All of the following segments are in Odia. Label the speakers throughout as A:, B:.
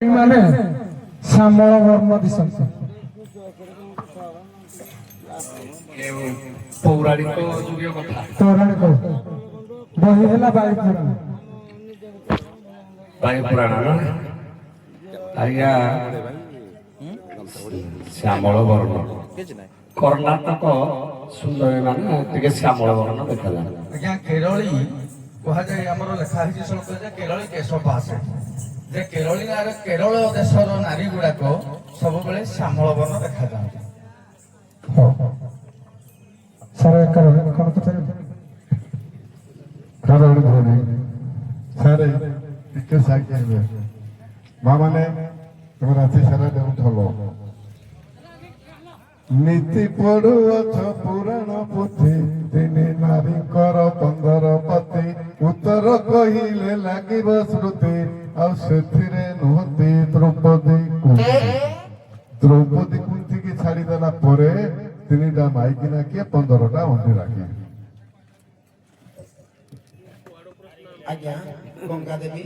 A: ମାନେ ଶ୍ୟାମଳ ବର୍ଣ୍ଣ ଦିଶନ୍ତି।
B: ପୌରାଣିକ ଯୁଗୀୟ କଥା।
A: ପୌରାଣିକ ବହି ହେଲା ବାୟୁ ପୁରାଣ।
B: ବାୟୁ ପୁରାଣ ନା ଆଜ୍ଞା ଶ୍ୟାମଳ ବର୍ଣ୍ଣ କର୍ଣ୍ଣାଟକ ସୁନ୍ଦରୀ ମାନେ ଟିକେ ଶ୍ୟାମଳ ବର୍ଣ୍ଣ ଦେଖାଯାଏ।
C: ଆଜ୍ଞା କେରଳୀ କୁହାଯାଏ, ଆମର ଲେଖା ହେଇଛି ଶ୍ଲୋକ ଯେ କେରଳୀ କେଶ ପାସେ, ଯେ କେରଳୀ କେରଳ ଦେଶର ନାରୀ ଗୁଡାକ ସବୁବେଳେ ଶ୍ୟାମଳ ବର୍ଣ୍ଣ ଦେଖାଯାନ୍ତି।
A: ସାର୍ କଣ କଥା
D: ସାରେ ଟିକେ ସାଇକେଲ ମା ମାନେ ତମ ରାତି ସାରା ଦେଉଥଲ ନୀତି ପଢୁଅଛ ପୁରାଣ ପୋଥି ତିନି ନାରୀଙ୍କର 15 ପତି ଉତ୍ତର କହିଲେ ଲାଗିବ ଶ୍ରୁତି ଆଉ ସେଥିରେ ନୁହନ୍ତି ଦ୍ରୌପଦୀ କୁନ୍ତିକି ଛାଡ଼ିଦେଲା ପରେ 3ଟା ମାଇକିନା କିଏ 15ଟା ଅଣ୍ଡିରା କିଏ?
E: ଆଜ୍ଞା ଗଙ୍ଗା ଦେବୀ,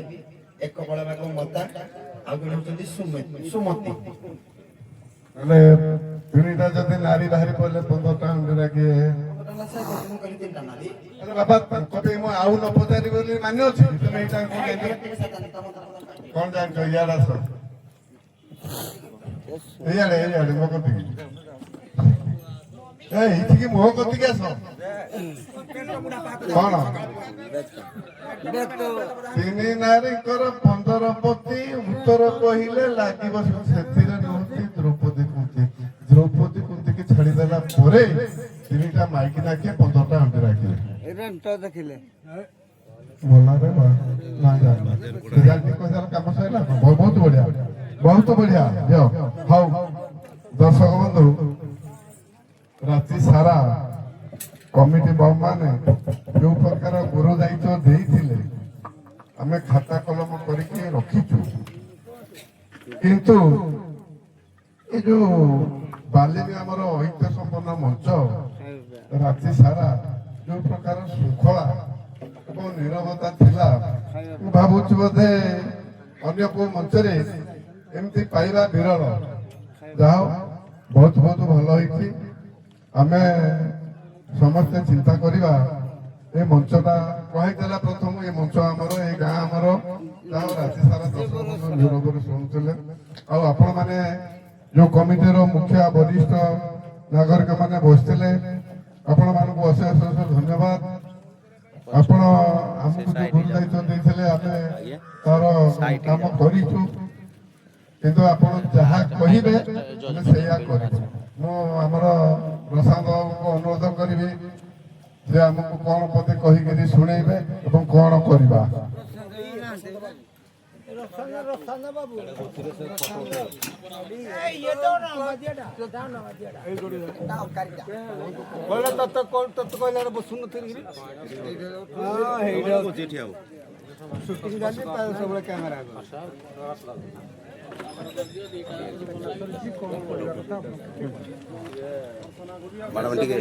E: ଏକ ବଳବାଗ ମତା, ଆଉ ଜଣେ ହଉଛନ୍ତି ସୁମତି।
D: ହେଲେ 3ଟା ଯଦି ନାରୀ ବାହାରି ପଡ଼ିଲେ 15ଟା ଅଣ୍ଡିରା କିଏ? ବାପା କବି ମୁଁ ଆଉ ନ ପଚାରି ବୋଲି ମାନେ ଅଛି। ତମେ ଏଇଟା କଣ ଜାଣିଛ? ଇଆଡେ ଆସ, ଏଇଆଡେ ମୋ କତିକି ଏଇଠିକି ମୁହ କତିକି ଆସ। କଣ 3 ନାରୀଙ୍କର 15 ପତି ଉତ୍ତର କହିଲେ ଲାଗିବ, ସେଥିରେ ନୁହନ୍ତି ଦ୍ରୌପଦୀ କୁନ୍ତିକି ଛାଡ଼ିଦେଲା ପରେ 3ଟା ମାଇକିନା କିଏ 15ଟା ଅଣ୍ଡିରା କିଏ?
F: ଦେଖିଲେ
D: କାମ ସରିଲା। ବହୁତ ବଢିଆ, ବହୁତ ବଢିଆ। ହଉ ଦର୍ଶକ ବନ୍ଧୁ, ରାତି ସାରା କମିଟି ବାବୁ ମାନେ ଯୋଉ ପ୍ରକାର ଗୁରୁ ଦାୟିତ୍ୱ ଦେଇଥିଲେ ଆମେ ଖାତା କଲମ କରିକି ରଖିଛୁ, କିନ୍ତୁ ଏ ଯୋଉ ବାଲିନି ଆମର ଐକ୍ୟ ସମ୍ପନ୍ନ ମଞ୍ଚ ରାତି ସାରା ଯୋଉ ପ୍ରକାର ଶୃଙ୍ଖଳା ଏବଂ ନିରବତା ଥିଲା, ମୁଁ ଭାବୁଛି ବୋଧେ ଅନ୍ୟ କୋଉ ମଞ୍ଚରେ ଏମିତି ପାଇବା ବିରଳ। ଯାହା ବହୁତ ବହୁତ ଭଲ ହେଇଛି। ଆମେ ସମସ୍ତେ ଚିନ୍ତା କରିବା, ଏ ମଞ୍ଚଟା କୁହାହେଇଥିଲା ପ୍ରଥମ, ଏ ମଞ୍ଚ ଆମର, ଏ ଗାଁ ଆମର। ଯାହା ରାତି ସାରା ଦର୍ଶକ ନିରବରେ ଶୁଣୁଥିଲେ। ଆଉ ଆପଣମାନେ ଯୋଉ କମିଟିର ମୁଖିଆ ବରିଷ୍ଠ ନାଗରିକ ମାନେ ବସିଥିଲେ, ଆପଣମାନଙ୍କୁ ଅଶେଷ ଅଶେଷ ଧନ୍ୟବାଦ। ଆପଣ ଆମକୁ ଯୋଉ ଗୁରୁ ଦାୟିତ୍ୱ ଦେଇଥିଲେ ଆମେ ତାର କାମ କରିଛୁ, କିନ୍ତୁ ଆପଣ ଯାହା କହିବେ ଆମେ ସେଇଆ କରିବୁ। ମୁଁ ଆମର ପ୍ରଶାନ୍ତ ବାବୁଙ୍କୁ ଅନୁରୋଧ କରିବି ଯେ ଆମକୁ କଣ ପଦେ କହିକିରି ଶୁଣେଇବେ ଏବଂ କଣ କରିବା।
F: ସବୁବେଳେ କ୍ୟାମେରା
G: ମ୍ୟାଡ଼ାମ ଟିକେ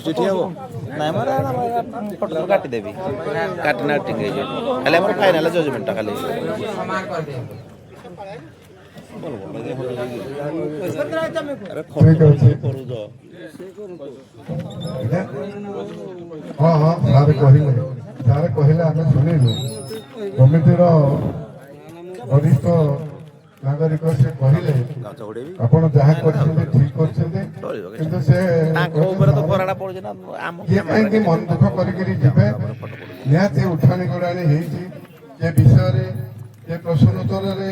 G: ଚିଠି ହବ ନାଇଁ ମୋର ଫଟୋ କାଟିଦେବି, କାଟିନା ଟିକେ ଖାଲି ଆମର ଫାଇନାଲ ଜଜମେଣ୍ଟଟା ଖାଲି କରୁଛ।
D: ହଁ ହଁ ସାର୍ କହିଲେ ଆମେ ଶୁଣିଲୁ। କମିଟିର ବରିଷ୍ଠ ନାଗରିକ ସେ କହିଲେ ଆପଣ ଯାହା କରିଛନ୍ତି ଠିକ କରିଛନ୍ତି, କିନ୍ତୁ ସେ କିଏ କାହିଁକି ମନ ଦୁଃଖ କରିକିରି ଯିବେ। ନିହାତି ଉଠାଣି ଗଡ଼ାଣି ହେଇଛି, ଏ ବିଷୟରେ ଏ ପ୍ରଶ୍ନ ଉତ୍ତରରେ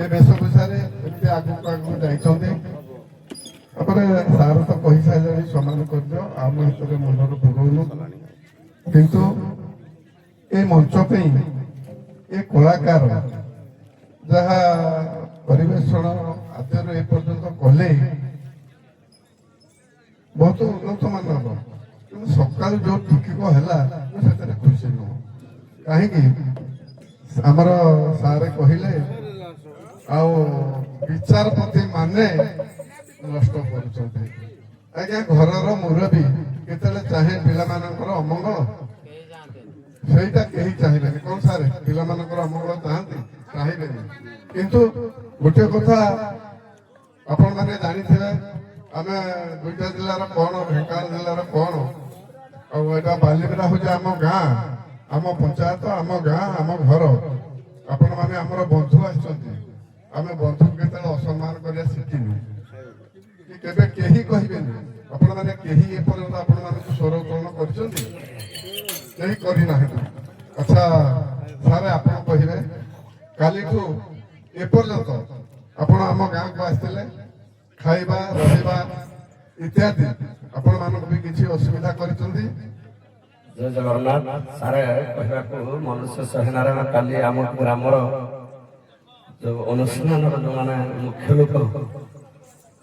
D: ଏ ବେଶଭୂଷାରେ ଏମିତି ଆଗକୁ ଆଗକୁ ଯାଇଛନ୍ତି। ତାପରେ ସାର୍ ତ କହିସାରିଲେଣି ସମାନ କରିଦିଅ, ଆମ ଭିତରେ ମୁଣ୍ଡରେ ପୁରଉନୁ। କିନ୍ତୁ ଏ ମଞ୍ଚ ପାଇଁ ଏ କଳାକାର ଯାହା ପରିବେଷଣ ଆଦ୍ୟରୁ ଏ ପର୍ଯ୍ୟନ୍ତ କଲେ ବହୁତ ଉନ୍ନତ ମାନର, କିନ୍ତୁ ସକାଳୁ ଯୋଉ ଟିକିକ ହେଲା ମୁଁ ସେଥିରେ ଖୁସି ନୁହଁ। କାହିଁକି ଆମର ସାର୍ କହିଲେ ଆଉ ବିଚାରପତି ମାନେ ନଷ୍ଟ କରୁଛନ୍ତି। ଆଜ୍ଞା ଘରର ମୁରବୀ କେତେବେଳେ ଚାହେଁ ପିଲାମାନଙ୍କର ଅମଙ୍ଗଳ? ସେଇଟା କେହି ଚାହିଁବେନି। କଣ ସାର୍ ପିଲାମାନଙ୍କର ଅମଙ୍ଗଳ ଚାହାନ୍ତି? ଚାହିଁବେନି। କିନ୍ତୁ ଗୋଟେ କଥା ଆପଣ ମାନେ ଜାଣିଥିବେ, ଆମେ ଦୁଇଟା ଜିଲ୍ଲାର କଣ, ଢେଙ୍କାନାଳ ଜିଲ୍ଲାର କଣ, ଆଉ ଏଇଟା ବାଲିଗୁଡ଼ା ହଉଛି ଆମ ଗାଁ, ଆମ ପଞ୍ଚାୟତ, ଆମ ଗାଁ, ଆମ ଘର। ଆପଣ ମାନେ ଆମର ବନ୍ଧୁ ଆସିଛନ୍ତି, ଆମେ ବନ୍ଧୁକୁ କେତେବେଳେ ଅସମ୍ମାନ କରିବା ଶିଖିନୁ କି କେବେ କେହି କହିବେନି। ଆପଣ ମାନେ କେହି ଏପର୍ଯ୍ୟନ୍ତ ଆପଣ ମାନଙ୍କୁ ସ୍ୱର ଉତ୍ତୋଳନ କରିଛନ୍ତି? କେହି କରିନାହାନ୍ତି। ଆଚ୍ଛା ସାର୍, ଆପଣ କହିବେ କାଲିଠୁ ଏପର୍ଯ୍ୟନ୍ତ ଆପଣ ଆମ ଗାଁକୁ ଆସିଥିଲେ, ଖାଇବା ରହିବା ଇତ୍ୟାଦି ଆପଣ ମାନଙ୍କୁ ବି କିଛି ଅସୁବିଧା କରିଛନ୍ତି?
B: ଜୟ ଜଗନ୍ନାଥ। ସାରେ କହିବାକୁ ମନୁଷ୍ୟ ସହେନାରାୟଣ କାଲି ଆମ ଗ୍ରାମର ଯୋଉ ଅନୁଷ୍ଠାନର ଯୋଉମାନେ ମୁଖ୍ୟ ଲୋକ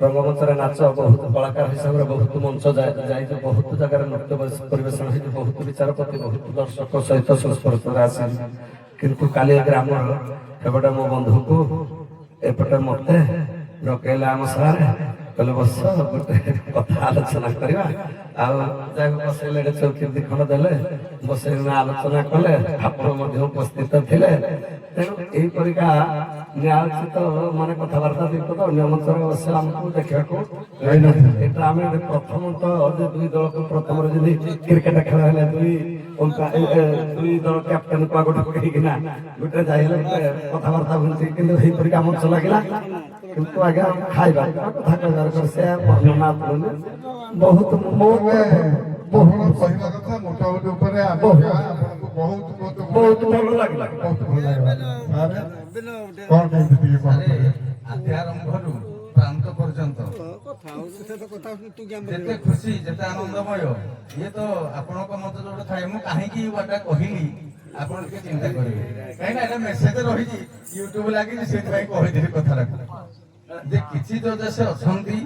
B: ରଙ୍ଗମଞ୍ଚରେ ନାଚ, ବହୁତ କଳାକାର ହିସାବରେ ବହୁତ ମଞ୍ଚ ଯାଇଛି, ବହୁତ ଜାଗାରେ ନୃତ୍ୟ ପରିବେଷଣ ହେଇଛି, ବହୁତ ବିଚାରପତି, ବହୁତ ଦର୍ଶକ ସହିତ ସଂସ୍ପର୍ଶରେ ଆସିଛି। କିନ୍ତୁ କାଲି ଗ୍ରାମର ଏପଟେ ମୋ ବନ୍ଧୁକୁ ଏପଟେ ମତେ ଡକେଇଲେ ଆମ ସାର୍, କହିଲେ ବସ ଗୋଟେ କଥା ଆଲୋଚନା କରିବା। ଆଉ ଯାହାକୁ ବସେଇଲେ ଚୌକି ଦି ଖଣ୍ଡ ଦେଲେ, ବସେଇକିନା ଆଲୋଚନା କଲେ, ଆପଣ ମଧ୍ୟ ଉପସ୍ଥିତ ଥିଲେ। ତେଣୁ ଏଇପରିକା ନ୍ୟାୟୋଚିତ ମାନେ କଥାବାର୍ତ୍ତା ବିପଦ ଅନ୍ୟ ମଞ୍ଚରେ ଅବଶ୍ୟ ଆମକୁ ଦେଖିବାକୁ ମିଳିନଥିଲା। ଏଇଟା ଆମେ ପ୍ରଥମତଃ ଦୁଇ ଦଳକୁ ପ୍ରଥମରେ ଯଦି କ୍ରିକେଟ ଖେଳ ହେଲେ ଦୁଇ ଦଳ କ୍ୟାପ୍ଟେନକୁ ଆଗଠୁ ପକେଇକିନା ଗୋଟେ ଯାଇ ହେଲେ ଗୋଟେ କଥାବାର୍ତ୍ତା ହୁଅନ୍ତି, କିନ୍ତୁ ଏଇପରିକା ମଞ୍ଚ ଲାଗିଲା। କିନ୍ତୁ ଆଜ୍ଞା ଖାଇବା କଥା କହିବାର ସେ ବର୍ଣ୍ଣନା ବହୁତ
D: ଆପଣ କହିବା କଥା ମୋଟାମୋଟି ଉପରେ ଆମ ଗାଁ ଆପଣଙ୍କୁ ବହୁତ ବହୁତ
B: ବହୁତ ଭଲ ଲାଗିଲା।
D: ବହୁତ ଭଲ ଲାଗିଲା। ସାର୍ କଣ କେମିତି ଟିକେ
C: ଆରେ
D: କହିବେ?
C: ଆଦ୍ୟ ଆରମ୍ଭରୁ ପ୍ରାନ୍ତ ପର୍ଯ୍ୟନ୍ତ ଯେତେ ଖୁସି, ଯେତେ ଆନନ୍ଦମୟ, ଇଏ ତ ଆପଣଙ୍କ ମତ ଯୋଉଟା ଥାଏ। ମୁଁ କାହିଁକି ଏଇଟା କହିଲି ଆପଣ ଟିକେ ଚିନ୍ତା କରିବେ, କାହିଁକିନା ଏଇଟା ମେସେଜ ରହିଛି, ୟୁଟ୍ୟୁବ ଲାଗିଛି, ସେଥିପାଇଁ କହିଥିଲି କଥାଟାକୁ। ଯେ କିଛି ଜଜେସ୍ ଅଛନ୍ତି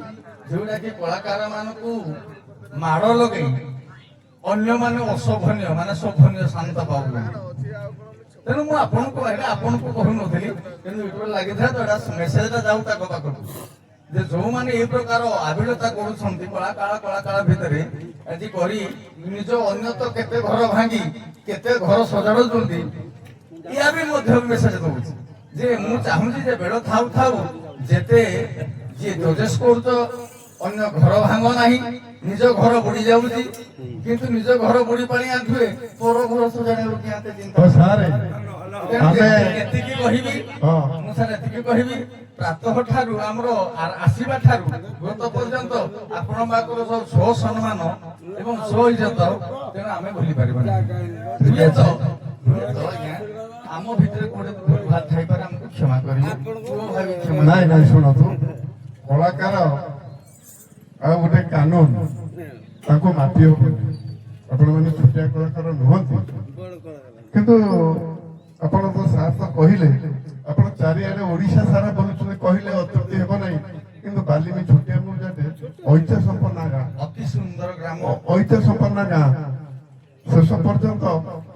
C: ଯୋଉଟା କି କଳାକାର ମାନଙ୍କୁ ମାଡ଼ ଲଗେଇ ଅନ୍ୟମାନେ ଅଶୋଭନୀୟ ମାନେ ଶୋଭନୀୟ ଶାନ୍ତ ପାଉଛନ୍ତି। ତେଣୁ ମୁଁ ଆପଣଙ୍କୁ କହୁନଥିଲି, କିନ୍ତୁ ୟୁଟ୍ୟୁବ ଲାଗିଥିଲା ତ ଏଇଟା ମେସେଜଟା ଯାଉ ତାଙ୍କ ପାଖକୁ, ଯେ ଯୋଉମାନେ ଏଇ ପ୍ରକାର ଆବିଳତା କରୁଛନ୍ତି କଳାକାର ଭିତରେ ଆଜି କରି ନିଜ ଅନ୍ୟ ତ କେତେ ଘର ଭାଙ୍ଗି କେତେ ଘର ସଜାଡୁଛନ୍ତି, ଏହା ବି ମଧ୍ୟ ମେସେଜ ଦଉଛି ଯେ ମୁଁ ଚାହୁଁଛି ଯେ ବେଳ ଥାଉ ଥାଉ ଯେତେ ଯିଏ ଜଜେସ୍ କରୁଛ ଅନ୍ୟ ଘର ଭାଙ୍ଗ ନାହିଁ, ନିଜ ଘର ବୁଡି ଯାଉଛି, କିନ୍ତୁ ନିଜ ଘର ବୁଡି ପାଣି ଆଣ୍ଠୁଏ ପର ଘର ସଜାଡିବାକୁ କିଏ ଏତେ ଚିନ୍ତା।
D: ସାର୍
C: ଏତିକି କହିବି,
D: ହଁ।
C: ମୁଁ ସାର୍ ଏତିକି କହିବି, ପ୍ରାତଃ ଠାରୁ ଆମର ଆସିବା ଠାରୁ ଗତ ପର୍ଯ୍ୟନ୍ତ ଆପଣ ପାଖର ସବୁ ସ୍ୱ ସମ୍ମାନ ଏବଂ ସ୍ୱ ଇଜ୍ଜତ, ତେଣୁ ଆମେ ଭୁଲି ପାରିବାନି। ହୁଏତ ଆଜ୍ଞା ଆମ ଭିତରେ ଗୋଟେ ଭୁଲ ଭାଲ ଥାଇପାରେ, ଆମକୁ କ୍ଷମା କରିବେ।
D: ନାଇଁ ନାଇଁ ଶୁଣନ୍ତୁ, କଳାକାର ଆଉ ଗୋଟେ କାନୁନ ତାଙ୍କୁ ମାପି ହବନି। ଆପଣ ମାନେ ଛୋଟିଆ କଳାକାର ନୁହନ୍ତି, କିନ୍ତୁ ଆପଣ ତ ସାର୍ ତ କହିଲେ ଆପଣ ଚାରିଆଡେ ଓଡିଶା ସାରା ବୁଲୁଛନ୍ତି, କହିଲେ ଅତ୍ୟୁକ୍ତି ହେବ ନାହିଁ। କିନ୍ତୁ ବାଲିମି ଛୋଟିଆ ମୁଜାଟେ ଐତିହ୍ୟ ସମ୍ପନ୍ନ ଗାଁ,
C: ଅତି ସୁନ୍ଦର ଗ୍ରାମ,
D: ଐତିହ୍ୟ ସମ୍ପନ୍ନ ଗାଁ। ଶେଷ ପର୍ଯ୍ୟନ୍ତ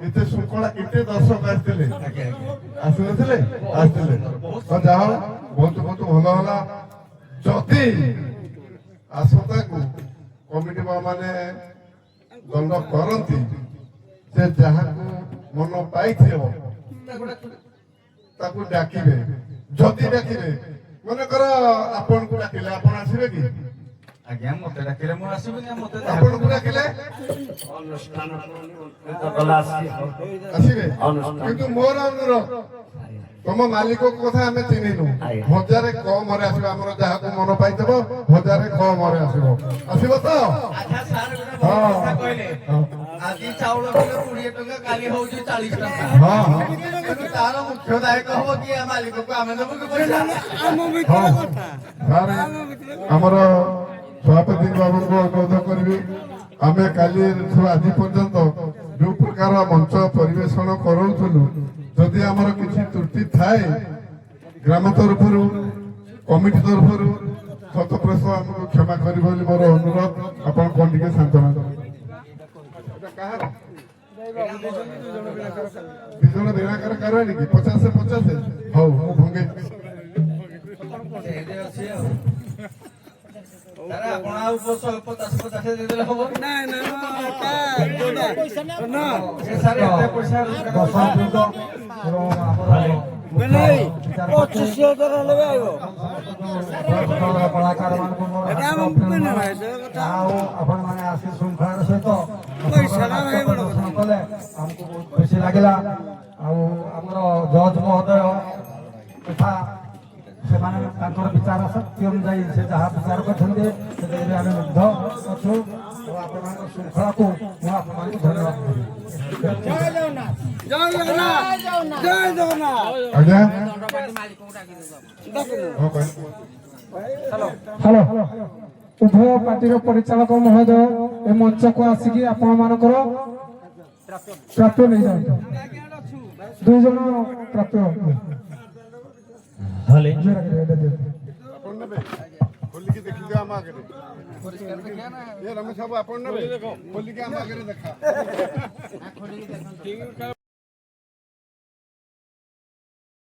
D: ଏତେ ଶୃଙ୍ଖଳା, ଏତେ ଦର୍ଶକ ଆସିଥିଲେ, ଆସିନଥିଲେ? ଆସିଥିଲେ। ଯାହା ହଉ ବହୁତ ବହୁତ ଭଲ ହେଲା। ଯଦି ଆସନ୍ତାକୁ କମିଟି ମାନେ ଦଣ୍ଡ କରନ୍ତି, ସେ ଯାହାକୁ ମନ ପାଇଥିବ ତାକୁ ଡାକିବେ। ଯଦି ଡାକିବେ, ମନେକର ଆପଣଙ୍କୁ ଡାକିଲେ, ଆପଣ ଆସିବେ କି?
C: ଆଜ୍ଞା ମତେ ଡାକିଲେ ମୁଁ ଆସିବିନି, ମତେ
D: ଆପଣଙ୍କୁ ଡାକିଲେ ଆସିବେ। କିନ୍ତୁ ମୋର ଅନୁରୋଧ, ତମ ମାଲିକ କଥା ଆମେ ଚିହ୍ନିନୁ, ହଜାରେ କମରେ ଆସିବ। ଆମର ଯାହାକୁ ମନ ପାଇଥିବ ହଜାରେ କମରେ ଆସିବ, ଆସିବ ତ?
C: ଆଚ୍ଛା ସାର୍ ଗୋଟେ ଭଲ କଥା କହିଲେ, ଆଜି ଚାଉଳ କିଲୋ 20 ଟଙ୍କା, କାଲି ହଉଛି 40 ଟଙ୍କା।
D: ହଁ ହଁ
C: କିନ୍ତୁ ତାର ମୁଖ୍ୟ ଦାୟିତ୍ୱ ହବ କି ମାଲିକକୁ ଆମେ ଦେବୁ କି ପଇସା?
D: ସାର୍ ଆମର ସଭାପତି ବାବୁଙ୍କୁ ଅନୁରୋଧ କରିବି, ଆମେ କାଲିଠୁ ଆଜି ପର୍ଯ୍ୟନ୍ତ ଯୋଉ ପ୍ରକାର ମଞ୍ଚ ପରିବେଷଣ କରାଉଥିଲୁ, ଯଦି ଆମର କିଛି ତ୍ରୁଟି ଥାଏ ଗ୍ରାମ ତରଫରୁ, କମିଟି ତରଫରୁ, ଶତପ୍ରଶ ଆମକୁ କ୍ଷମା କରିବ ବୋଲି ମୋର ଅନୁରୋଧ। ଆପଣ କଣ ଟିକେ ସାନ୍ତ୍ୱନା ଦେବେ? ଦି ଜଣ ଦିନାକାର କାରବାଣୀ କି 50-50? ହଉ ମୁଁ ଭଙ୍ଗେଇ
C: ଆପଣ ଆଉ 50-50 ଦେଇଦେଲେ ହବ?
A: ଦଶାଂଶ ଏବଂ ଆମର କଳାକାର ମାନଙ୍କୁ ଆଉ ଆପଣ ମାନେ ଆସି ଶୃଙ୍ଖଳାର ସହିତ ପ୍ରଦର୍ଶନ କଲେ ଆମକୁ ବହୁତ ଖୁସି ଲାଗିଲା। ଆଉ ଆମର ଜଜ୍ ମହୋଦୟ ତଥା ସେମାନେ ତାଙ୍କର ବିଚାର ଶକ୍ତି ଅନୁଯାୟୀ ସେ ଯାହା ବିଚାର କରିଛନ୍ତି ସେଥିରେ ଆମେ ମୁଗ୍ଧ ଅଛୁ। ଆଉ ଆପଣମାନଙ୍କ ଶୃଙ୍ଖଳାକୁ ମୁଁ ଆପଣମାନଙ୍କୁ ଧନ୍ୟବାଦ ଦେବି।
D: ଆଜ୍ଞା
A: ହ୍ୟାଲୋ ଉଭୟ ପାର୍ଟିର ପରିଚାଳକ ମହୋଦୟ ଏ ମଞ୍ଚକୁ ଆସିକି ଆପଣ ମାନଙ୍କର ପ୍ରାପ୍ୟ ନେଇଯାଆନ୍ତୁ। 2 ଜଣ ପ୍ରାପ୍ୟ
D: ଖୋଲିକି ଦେଖିଦିଅ ଆମ ଆଗରେ ରମେଶ ବାବୁ ଆପଣ ନେବେ ଖୋଲିକି ଆମ ଆଗରେ ଦେଖା